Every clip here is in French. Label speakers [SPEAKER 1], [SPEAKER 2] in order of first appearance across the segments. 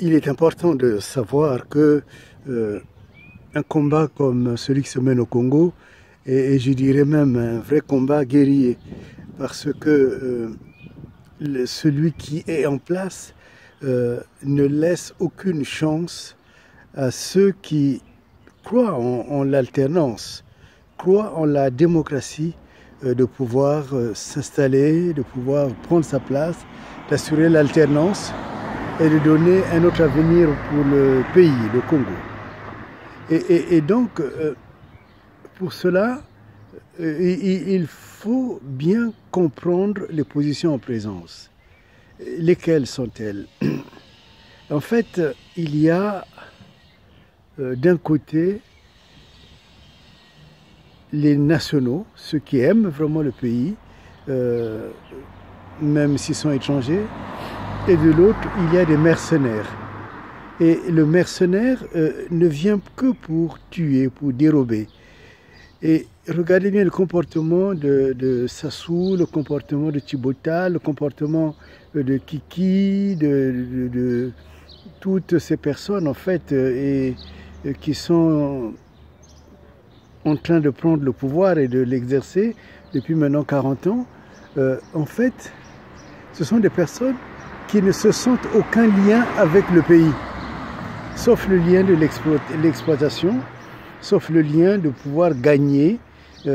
[SPEAKER 1] il est important de savoir que un combat comme celui qui se mène au Congo, et je dirais même un vrai combat guerrier, parce que celui qui est en place ne laisse aucune chance à ceux qui croient en l'alternance, croient en la démocratie, de pouvoir s'installer, de pouvoir prendre sa place, d'assurer l'alternance et de donner un autre avenir pour le pays, le Congo. Et donc, pour cela, il faut bien comprendre les positions en présence. Lesquelles sont-elles? En fait, il y a d'un côté les nationaux, ceux qui aiment vraiment le pays, même s'ils sont étrangers, et de l'autre, il y a des mercenaires. Et le mercenaire ne vient que pour tuer, pour dérober. Et regardez bien le comportement de Sassou, le comportement de Tibota, le comportement de Kiki, de toutes ces personnes en fait, qui sont en train de prendre le pouvoir et de l'exercer depuis maintenant 40 ans. En fait, ce sont des personnes qui ne se sentent aucun lien avec le pays, sauf le lien de l'exploitation, sauf le lien de pouvoir gagner.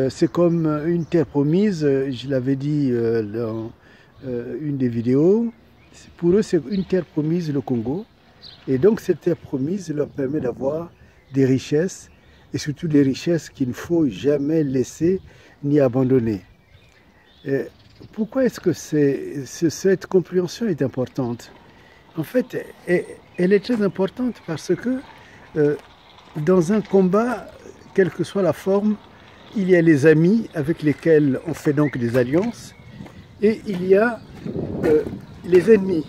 [SPEAKER 1] C'est comme une terre promise, je l'avais dit dans une des vidéos, pour eux c'est une terre promise, le Congo, et donc cette terre promise leur permet d'avoir des richesses, et surtout des richesses qu'il ne faut jamais laisser ni abandonner. Pourquoi est-ce que cette compréhension est importante? En fait, elle est très importante parce que dans un combat, quelle que soit la forme, il y a les amis avec lesquels on fait donc des alliances et il y a les ennemis.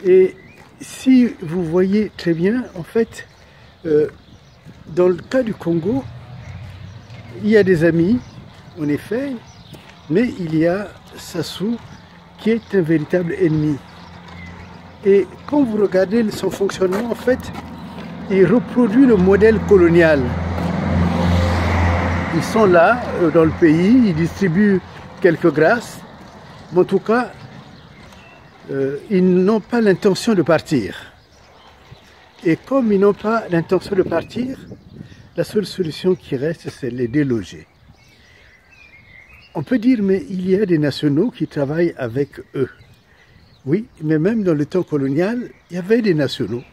[SPEAKER 1] Et si vous voyez très bien, en fait, dans le cas du Congo, il y a des amis, en effet, mais il y a Sassou qui est un véritable ennemi. Et quand vous regardez son fonctionnement, en fait, il reproduit le modèle colonial. Ils sont là, dans le pays, ils distribuent quelques grâces, mais en tout cas, ils n'ont pas l'intention de partir. Et comme ils n'ont pas l'intention de partir, la seule solution qui reste, c'est les déloger. On peut dire, mais il y a des nationaux qui travaillent avec eux. Oui, mais même dans le temps colonial, il y avait des nationaux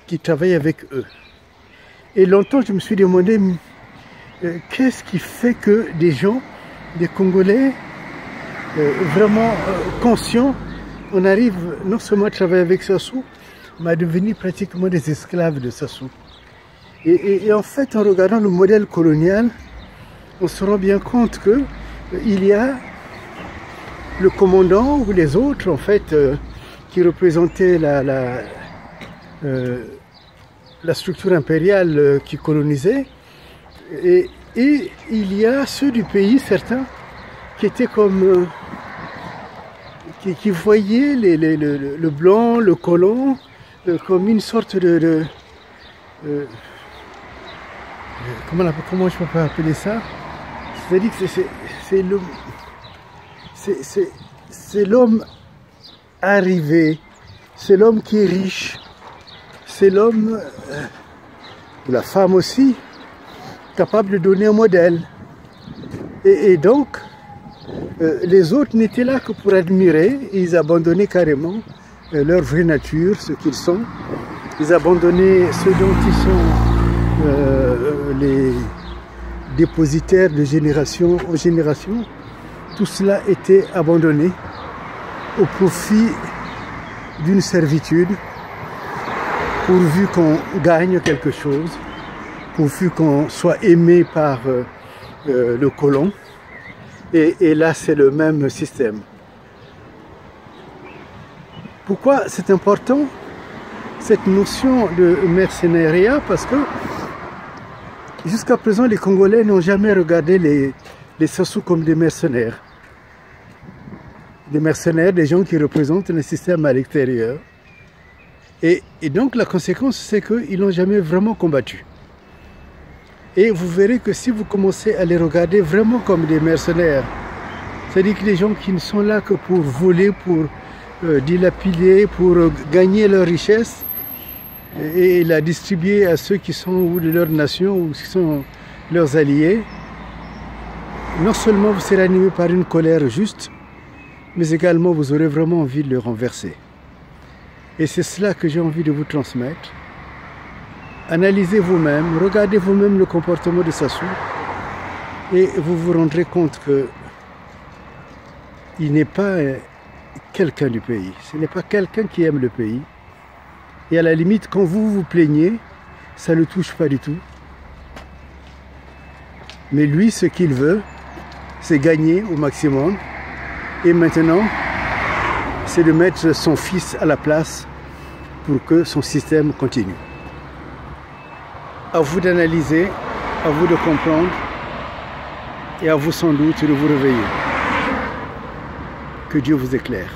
[SPEAKER 1] qui travaillaient avec eux. Et longtemps, je me suis demandé, qu'est-ce qui fait que des gens, des Congolais, vraiment conscients, on arrive non seulement à travailler avec Sassou, mais à devenir pratiquement des esclaves de Sassou. Et en fait, en regardant le modèle colonial, on se rend bien compte que il y a le commandant ou les autres, en fait, qui représentaient la structure impériale qui colonisait. Et il y a ceux du pays, certains, qui étaient comme... qui voyaient le blanc, le colon, comme une sorte de comment je peux appeler ça? C'est-à-dire que c'est l'homme arrivé, c'est l'homme qui est riche, c'est l'homme, ou la femme aussi, capable de donner un modèle. Et donc, les autres n'étaient là que pour admirer, ils abandonnaient carrément leur vraie nature, ce qu'ils sont. Ils abandonnaient ce dont ils sont les dépositaires de génération en génération. Tout cela était abandonné au profit d'une servitude, pourvu qu'on gagne quelque chose, pourvu qu'on soit aimé par le colon. Et là, c'est le même système. Pourquoi c'est important, cette notion de mercenariat? Parce que jusqu'à présent, les Congolais n'ont jamais regardé les Sassou comme des mercenaires. Des mercenaires, des gens qui représentent le système à l'extérieur. Et donc la conséquence, c'est qu'ils n'ont jamais vraiment combattu. Et vous verrez que si vous commencez à les regarder vraiment comme des mercenaires, c'est-à-dire que les gens qui ne sont là que pour voler, pour dilapider, pour gagner leur richesse et la distribuer à ceux qui sont ou de leur nation ou qui sont leurs alliés, non seulement vous serez animé par une colère juste, mais également vous aurez vraiment envie de le renverser. Et c'est cela que j'ai envie de vous transmettre. Analysez vous-même, regardez vous-même le comportement de Sassou et vous vous rendrez compte que il n'est pas quelqu'un du pays, ce n'est pas quelqu'un qui aime le pays. Et à la limite, quand vous vous plaignez, ça ne le touche pas du tout. Mais lui, ce qu'il veut, c'est gagner au maximum. Et maintenant, c'est de mettre son fils à la place pour que son système continue. À vous d'analyser, à vous de comprendre et à vous sans doute de vous réveiller. Que Dieu vous éclaire.